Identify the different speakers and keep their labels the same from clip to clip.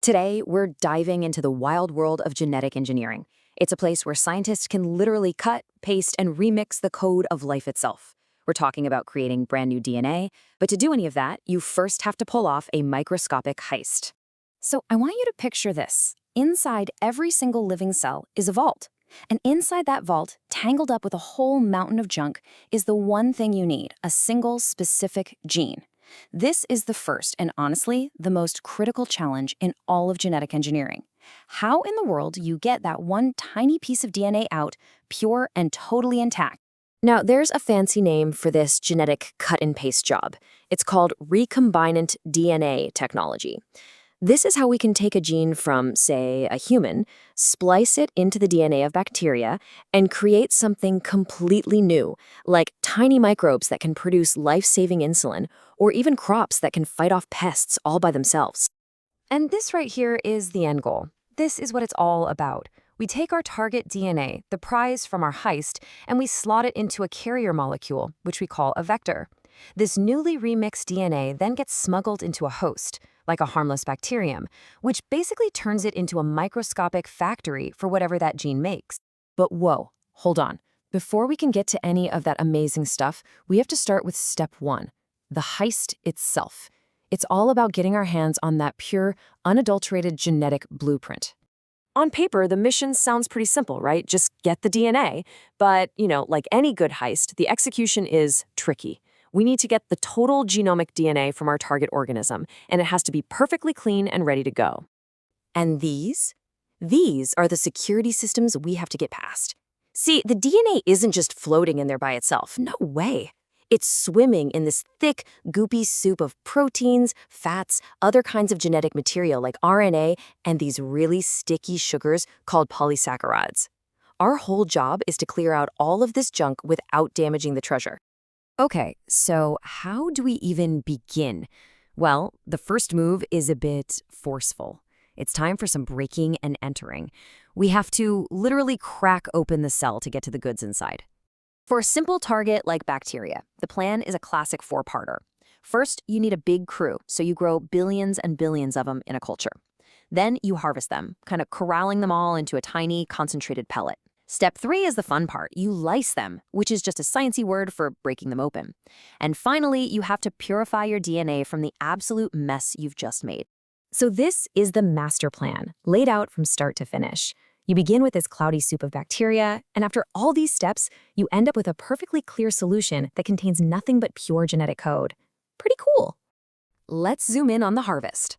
Speaker 1: Today, we're diving into the wild world of genetic engineering. It's a place where scientists can literally cut, paste, and remix the code of life itself. We're talking about creating brand new DNA, but to do any of that, you first have to pull off a microscopic heist. So I want you to picture this. Inside every single living cell is a vault. And inside that vault, tangled up with a whole mountain of junk, is the one thing you need, a single specific gene. This is the first and honestly, the most critical challenge in all of genetic engineering. How in the world do you get that one tiny piece of DNA out, pure and totally intact? Now, there's a fancy name for this genetic cut and paste job. It's called recombinant DNA technology. This is how we can take a gene from, say, a human, splice it into the DNA of bacteria, and create something completely new, like tiny microbes that can produce life-saving insulin, or even crops that can fight off pests all by themselves. And this right here is the end goal. This is what it's all about. We take our target DNA, the prize from our heist, and we slot it into a carrier molecule, which we call a vector. This newly remixed DNA then gets smuggled into a host, like a harmless bacterium, which basically turns it into a microscopic factory for whatever that gene makes. But whoa, hold on. Before we can get to any of that amazing stuff, we have to start with step one, the heist itself. It's all about getting our hands on that pure, unadulterated genetic blueprint. On paper, the mission sounds pretty simple, right? Just get the DNA. But, like any good heist, the execution is tricky. We need to get the total genomic DNA from our target organism, and it has to be perfectly clean and ready to go. And these are the security systems we have to get past. See, the DNA isn't just floating in there by itself. No way. It's swimming in this thick, goopy soup of proteins, fats, other kinds of genetic material like RNA, and these really sticky sugars called polysaccharides. Our whole job is to clear out all of this junk without damaging the treasure. Okay, so how do we even begin? Well, the first move is a bit forceful. It's time for some breaking and entering. We have to literally crack open the cell to get to the goods inside. For a simple target like bacteria, the plan is a classic four-parter. First, you need a big crew, so you grow billions and billions of them in a culture. Then you harvest them, kind of corralling them all into a tiny, concentrated pellet. Step 3 is the fun part. You lyse them, which is just a sciencey word for breaking them open. And finally, you have to purify your DNA from the absolute mess you've just made. So this is the master plan, laid out from start to finish. You begin with this cloudy soup of bacteria, and after all these steps, you end up with a perfectly clear solution that contains nothing but pure genetic code. Pretty cool. Let's zoom in on the harvest.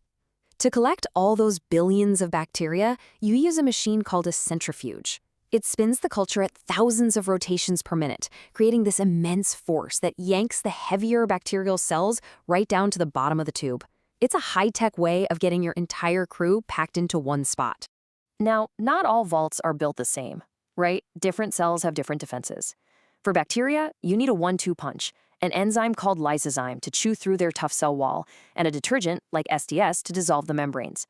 Speaker 1: To collect all those billions of bacteria, you use a machine called a centrifuge. It spins the culture at thousands of rotations per minute, creating this immense force that yanks the heavier bacterial cells right down to the bottom of the tube. It's a high-tech way of getting your entire crew packed into one spot. Now, not all vaults are built the same, right? Different cells have different defenses. For bacteria, you need a 1-2 punch, an enzyme called lysozyme to chew through their tough cell wall, and a detergent, like SDS, to dissolve the membranes.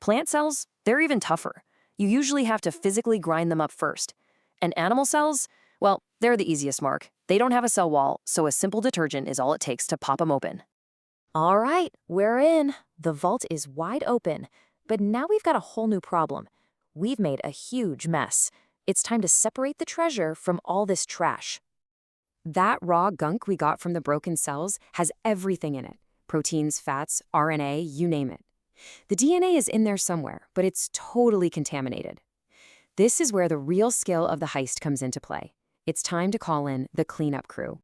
Speaker 1: Plant cells, they're even tougher. You usually have to physically grind them up first. And animal cells, well, they're the easiest mark. They don't have a cell wall, so a simple detergent is all it takes to pop them open. All right, we're in. The vault is wide open. But now we've got a whole new problem. We've made a huge mess. It's time to separate the treasure from all this trash. That raw gunk we got from the broken cells has everything in it. Proteins, fats, RNA, you name it. The DNA is in there somewhere, but it's totally contaminated. This is where the real skill of the heist comes into play. It's time to call in the cleanup crew.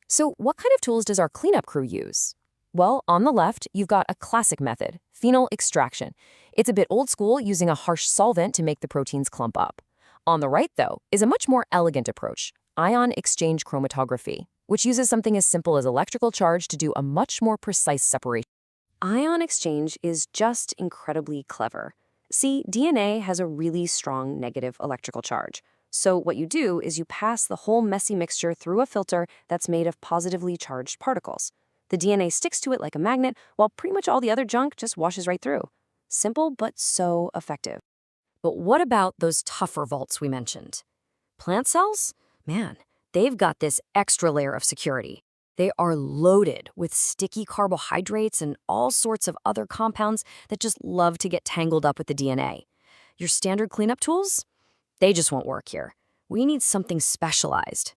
Speaker 1: So what kind of tools does our cleanup crew use? Well, on the left, you've got a classic method, phenol extraction. It's a bit old school, using a harsh solvent to make the proteins clump up. On the right, though, is a much more elegant approach, ion exchange chromatography, which uses something as simple as electrical charge to do a much more precise separation. Ion exchange is just incredibly clever. See, DNA has a really strong negative electrical charge. So what you do is you pass the whole messy mixture through a filter that's made of positively charged particles. The DNA sticks to it like a magnet, while pretty much all the other junk just washes right through. Simple, but so effective. But what about those tougher vaults we mentioned? Plant cells? Man, they've got this extra layer of security. They are loaded with sticky carbohydrates and all sorts of other compounds that just love to get tangled up with the DNA. Your standard cleanup tools? They just won't work here. We need something specialized.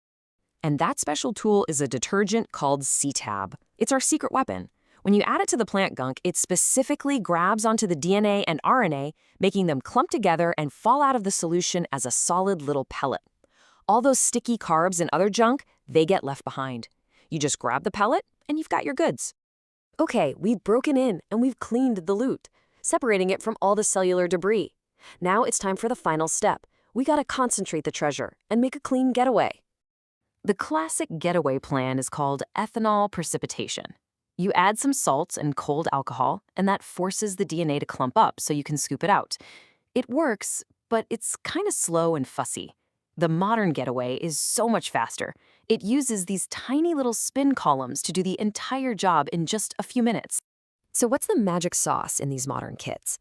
Speaker 1: And that special tool is a detergent called CTAB. It's our secret weapon. When you add it to the plant gunk, it specifically grabs onto the DNA and RNA, making them clump together and fall out of the solution as a solid little pellet. All those sticky carbs and other junk, they get left behind. You just grab the pellet, and you've got your goods. Okay, we've broken in and we've cleaned the loot, separating it from all the cellular debris. Now it's time for the final step. We gotta concentrate the treasure and make a clean getaway. The classic getaway plan is called ethanol precipitation. You add some salts and cold alcohol, and that forces the DNA to clump up so you can scoop it out. It works, but it's kind of slow and fussy. The modern getaway is so much faster. It uses these tiny little spin columns to do the entire job in just a few minutes. So what's the magic sauce in these modern kits?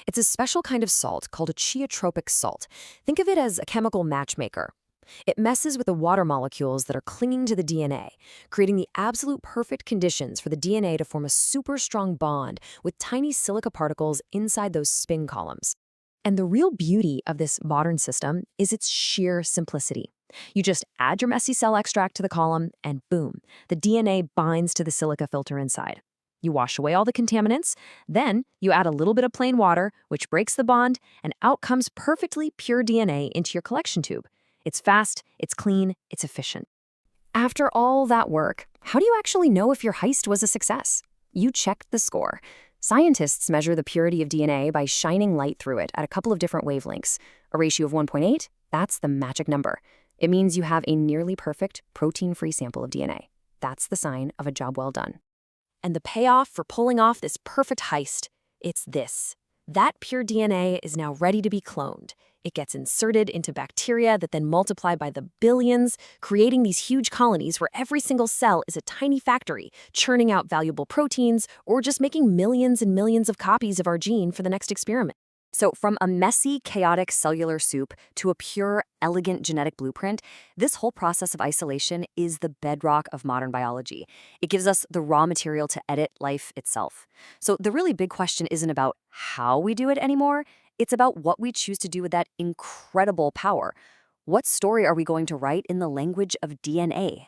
Speaker 1: It's a special kind of salt called a cheotropic salt. Think of it as a chemical matchmaker. It messes with the water molecules that are clinging to the DNA, creating the absolute perfect conditions for the DNA to form a super strong bond with tiny silica particles inside those spin columns. And the real beauty of this modern system is its sheer simplicity. You just add your messy cell extract to the column, and boom, the DNA binds to the silica filter inside. You wash away all the contaminants, then you add a little bit of plain water, which breaks the bond, and out comes perfectly pure DNA into your collection tube. It's fast, it's clean, it's efficient. After all that work, how do you actually know if your heist was a success? You checked the score. Scientists measure the purity of DNA by shining light through it at a couple of different wavelengths. A ratio of 1.8, that's the magic number. It means you have a nearly perfect protein-free sample of DNA. That's the sign of a job well done. And the payoff for pulling off this perfect heist, it's this. That pure DNA is now ready to be cloned. It gets inserted into bacteria that then multiply by the billions, creating these huge colonies where every single cell is a tiny factory, churning out valuable proteins or just making millions and millions of copies of our gene for the next experiment. So from a messy, chaotic cellular soup to a pure, elegant genetic blueprint, this whole process of isolation is the bedrock of modern biology. It gives us the raw material to edit life itself. So the really big question isn't about how we do it anymore. It's about what we choose to do with that incredible power. What story are we going to write in the language of DNA?